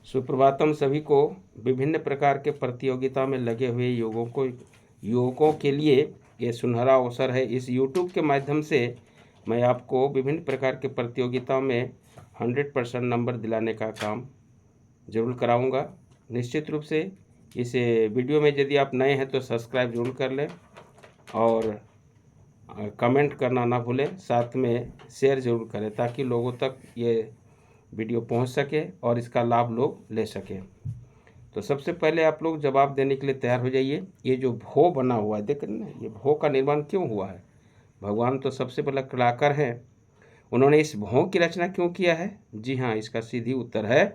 सुप्रभातम सभी को। विभिन्न प्रकार के प्रतियोगिता में लगे हुए युवकों के लिए ये सुनहरा अवसर है। इस YouTube के माध्यम से मैं आपको विभिन्न प्रकार के प्रतियोगिताओं में 100% नंबर दिलाने का काम जरूर कराऊंगा। निश्चित रूप से इस वीडियो में यदि आप नए हैं तो सब्सक्राइब जरूर कर लें और कमेंट करना ना भूलें, साथ में शेयर जरूर करें ताकि लोगों तक ये वीडियो पहुंच सके और इसका लाभ लोग ले सकें। तो सबसे पहले आप लोग जवाब देने के लिए तैयार हो जाइए। ये जो भो बना हुआ है, देख रहे ना, ये भो का निर्माण क्यों हुआ है? भगवान तो सबसे पहले कलाकार हैं, उन्होंने इस भों की रचना क्यों किया है? जी हाँ, इसका सीधी उत्तर है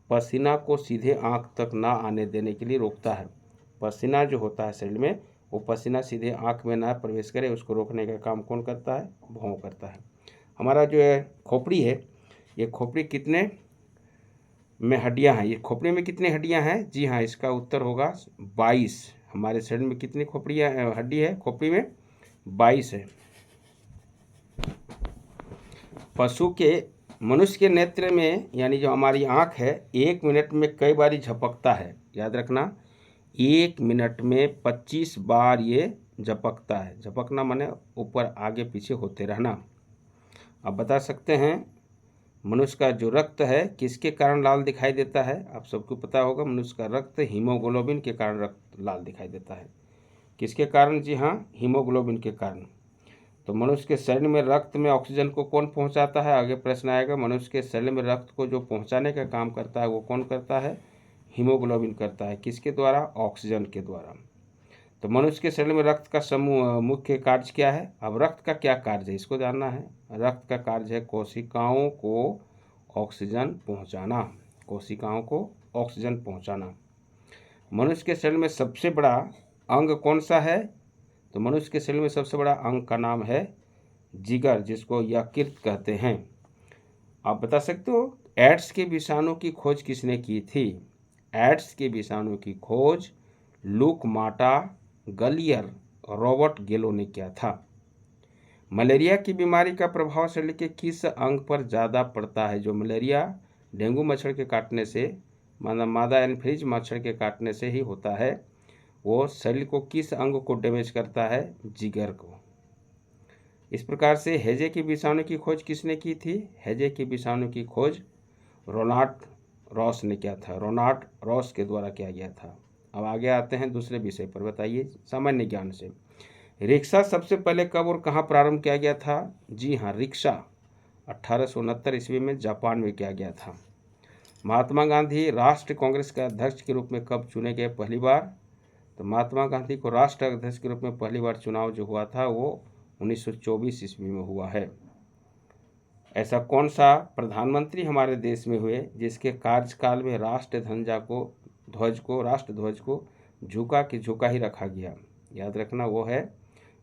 पसीना को सीधे आँख तक ना आने देने के लिए रोकता है। पसीना जो होता है शरीर में, वो पसीना सीधे आँख में ना प्रवेश करे, उसको रोकने का काम कौन करता है? भों करता है। हमारा जो है खोपड़ी है, ये खोपड़ी कितने में हड्डियां हैं? ये खोपड़ी में कितनी हड्डियां हैं? जी हाँ, इसका उत्तर होगा 22। हमारे शरीर में कितनी हड्डी है खोपड़ी में? 22 है। मनुष्य के नेत्र में यानी जो हमारी आँख है 1 मिनट में कई बार झपकता है? याद रखना, 1 मिनट में 25 बार ये झपकता है। झपकना माने ऊपर आगे पीछे होते रहना। आप बता सकते हैं मनुष्य का जो रक्त है किसके कारण लाल दिखाई देता है? आप सबको पता होगा, मनुष्य का रक्त हीमोग्लोबिन के कारण रक्त लाल दिखाई देता है। किसके कारण? जी हाँ, हीमोग्लोबिन के कारण। तो मनुष्य के शरीर में रक्त में ऑक्सीजन को कौन पहुंचाता है? आगे प्रश्न आएगा। मनुष्य के शरीर में रक्त को जो पहुंचाने का काम करता है वो कौन करता है? हीमोग्लोबिन करता है। किसके द्वारा? ऑक्सीजन के द्वारा। तो मनुष्य के शरीर में रक्त का मुख्य कार्य क्या है? अब रक्त का क्या कार्य है इसको जानना है। रक्त का कार्य है कोशिकाओं को ऑक्सीजन पहुंचाना। कोशिकाओं को ऑक्सीजन पहुंचाना। मनुष्य के शरीर में सबसे बड़ा अंग कौन सा है? तो मनुष्य के शरीर में सबसे बड़ा अंग का नाम है जिगर, जिसको यकृत कहते हैं। आप बता सकते हो एड्स के विषाणु की खोज किसने की थी? एड्स के विषाणु की खोज लूक माटा गलियर रॉबर्ट गेलो ने किया था। मलेरिया की बीमारी का प्रभाव शरीर के किस अंग पर ज़्यादा पड़ता है? जो मलेरिया डेंगू मच्छर के काटने से, मादा एनफ्लूएंजा मच्छर के काटने से ही होता है, वो शरीर को किस अंग को डैमेज करता है? जिगर को। इस प्रकार से हैजे के विषाणु की खोज किसने की थी? हैजे के विषाणु की खोज रोनाल्ड रॉस ने किया था। रोनाल्ड रॉस के द्वारा किया गया था। अब आगे आते हैं दूसरे विषय पर, बताइए सामान्य ज्ञान से। रिक्शा सबसे पहले कब और कहाँ प्रारंभ किया गया था? जी हाँ, रिक्शा 1869 ईस्वी में जापान में किया गया था। महात्मा गांधी राष्ट्रीय कांग्रेस के अध्यक्ष के रूप में कब चुने गए पहली बार? तो महात्मा गांधी को राष्ट्रीय अध्यक्ष के रूप में पहली बार चुनाव जो हुआ था वो 1924 ईस्वी में हुआ है। ऐसा कौन सा प्रधानमंत्री हमारे देश में हुए जिसके कार्यकाल में राष्ट्र ध्वज को झुका ही रखा गया? याद रखना, वो है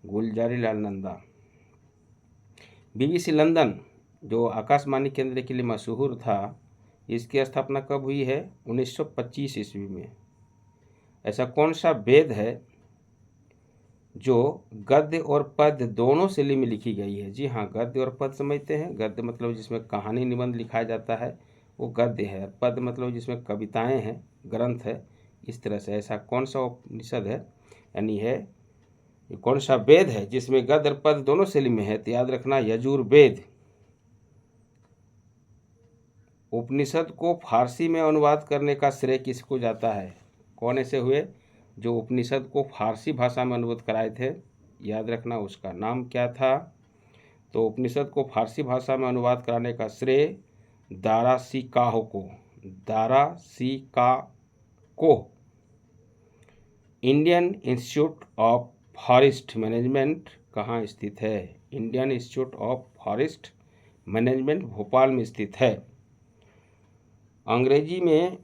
गुलजारीलाल नंदा। BBC लंदन जो आकाशवाणी केंद्र के लिए मशहूर था, इसकी स्थापना कब हुई है? 1925 ईस्वी में। ऐसा कौन सा वेद है जो गद्य और पद्य दोनों शैली में लिखी गई है? जी हाँ, गद्य और पद्य समझते हैं। गद्य मतलब जिसमें कहानी निबंध लिखा जाता है वो गद्य है। पद्य मतलब जिसमें कविताएं हैं, ग्रंथ है, इस तरह से। ऐसा कौन सा उपनिषद है, यानी है कौन सा वेद है जिसमें गद्य और पद्य दोनों शैली में है? तो याद रखना, यजुर्वेद। उपनिषद को फारसी में अनुवाद करने का श्रेय किसको जाता है? कौन ऐसे हुए जो उपनिषद को फारसी भाषा में अनुवाद कराए थे? याद रखना, उसका नाम क्या था? तो उपनिषद को फारसी भाषा में अनुवाद कराने का श्रेय दारा सिकाहो को। Indian institute of forest management कहाँ स्थित है? Indian institute of forest management Bhopal में स्थित है। अंग्रेजी में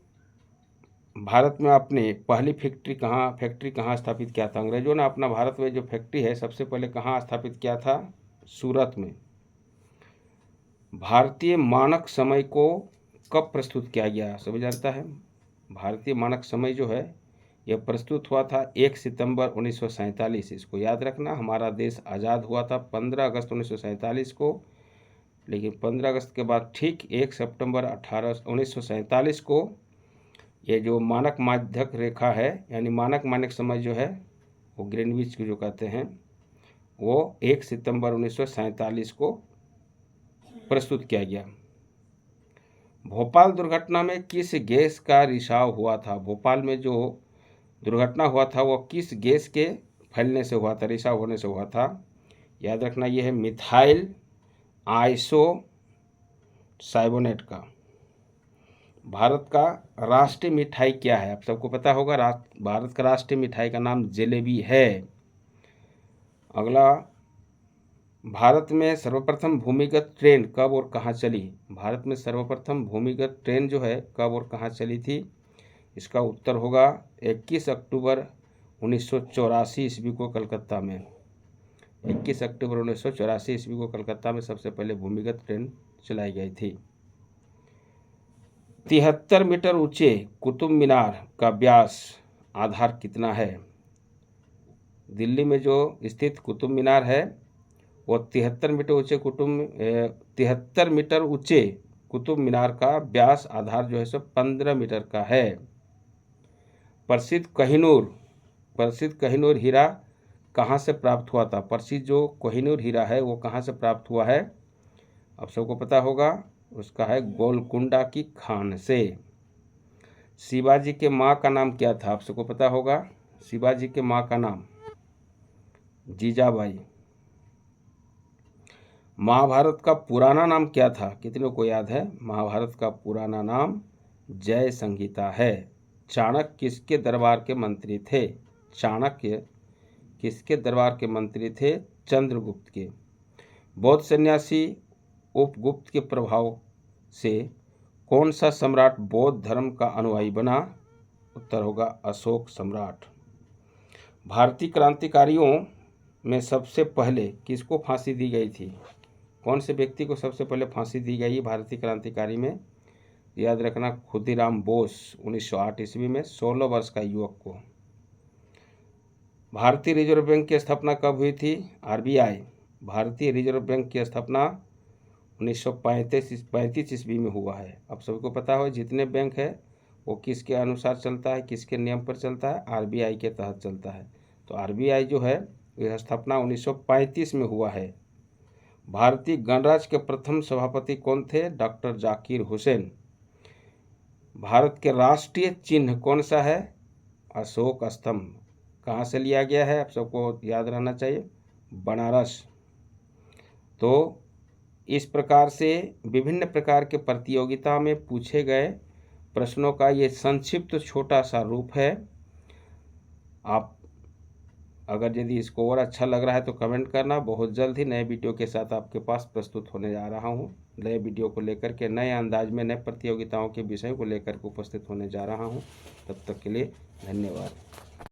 भारत में अपने पहली फैक्ट्री कहाँ स्थापित किया था? अंग्रेजों ने अपना भारत में जो फैक्ट्री है सबसे पहले कहाँ स्थापित किया था? सूरत में। भारतीय मानक समय को कब प्रस्तुत किया गया? सभी जानता है। भारतीय मानक समय जो है यह प्रस्तुत हुआ था 1 सितंबर 1947। इसको याद रखना। हमारा देश आज़ाद हुआ था 15 अगस्त 1947 को, लेकिन 15 अगस्त के बाद ठीक 1 सितंबर 1947 को ये जो मानक माध्यक रेखा है यानी मानक समय जो है वो ग्रीनविच को जो कहते हैं वो 1 सितंबर 1947 को प्रस्तुत किया गया। भोपाल दुर्घटना में किस गैस का रिसाव हुआ था? भोपाल में जो दुर्घटना हुआ था वो किस गैस के फैलने से हुआ था, रिसाव होने से हुआ था? याद रखना ये है मिथाइल आइसोसाइबोनेट का। भारत का राष्ट्रीय मिठाई क्या है? आप सबको पता होगा भारत का राष्ट्रीय मिठाई का नाम जलेबी है। अगला, भारत में सर्वप्रथम भूमिगत ट्रेन कब और कहाँ चली? भारत में सर्वप्रथम भूमिगत ट्रेन जो है कब और कहाँ चली थी? इसका उत्तर होगा 21 अक्टूबर 1984 ईस्वी को कलकत्ता में। 21 अक्टूबर 1984 ईस्वी को कलकत्ता में सबसे पहले भूमिगत ट्रेन चलाई गई थी। 73 मीटर ऊंचे कुतुब मीनार का व्यास आधार कितना है? दिल्ली में जो स्थित कुतुब मीनार है वो 73 मीटर ऊंचे कुतुब मीनार का व्यास आधार जो है सो 15 मीटर का है। प्रसिद्ध कोहिनूर हीरा कहाँ से प्राप्त हुआ था? प्रसिद्ध जो कोहिनूर हीरा है वो कहाँ से प्राप्त हुआ है? आप सबको पता होगा, उसका है गोलकुंडा की खान से। शिवाजी के माँ का नाम क्या था? आप सबको पता होगा, शिवाजी के माँ का नाम जीजाबाई। महाभारत का पुराना नाम क्या था? कितनों को याद है? महाभारत का पुराना नाम जय संहिता है। चाणक्य किसके दरबार के मंत्री थे? चाणक्य किसके दरबार के मंत्री थे? चंद्रगुप्त के। बौद्ध सन्यासी उपगुप्त के प्रभाव से कौन सा सम्राट बौद्ध धर्म का अनुयायी बना? उत्तर होगा अशोक सम्राट। भारतीय क्रांतिकारियों में सबसे पहले किसको फांसी दी गई थी? कौन से व्यक्ति को सबसे पहले फांसी दी गई भारतीय क्रांतिकारी में? याद रखना खुदीराम बोस 1908 ईस्वी में 16 वर्ष का युवक को। भारतीय रिजर्व बैंक की स्थापना कब हुई थी? आरबीआई। भारतीय रिजर्व बैंक की स्थापना 1935 ईस्वी में हुआ है। अब सबको पता हो जितने बैंक है वो किसके अनुसार चलता है, किसके नियम पर चलता है? आरबीआई के तहत चलता है। तो आरबीआई जो है यह स्थापना 1935 में हुआ है। भारतीय गणराज्य के प्रथम सभापति कौन थे? डॉक्टर जाकिर हुसैन। भारत के राष्ट्रीय चिन्ह कौन सा है? अशोक स्तंभ। कहाँ से लिया गया है? आप सबको याद रहना चाहिए, बनारस। तो इस प्रकार से विभिन्न प्रकार के प्रतियोगिता में पूछे गए प्रश्नों का ये संक्षिप्त छोटा सा रूप है। आप अगर यदि इसको और अच्छा लग रहा है तो कमेंट करना। बहुत जल्द ही नए वीडियो के साथ आपके पास प्रस्तुत होने जा रहा हूँ। नए वीडियो को लेकर के नए अंदाज में नए प्रतियोगिताओं के विषयों को लेकर के उपस्थित होने जा रहा हूँ। तब तक के लिए धन्यवाद।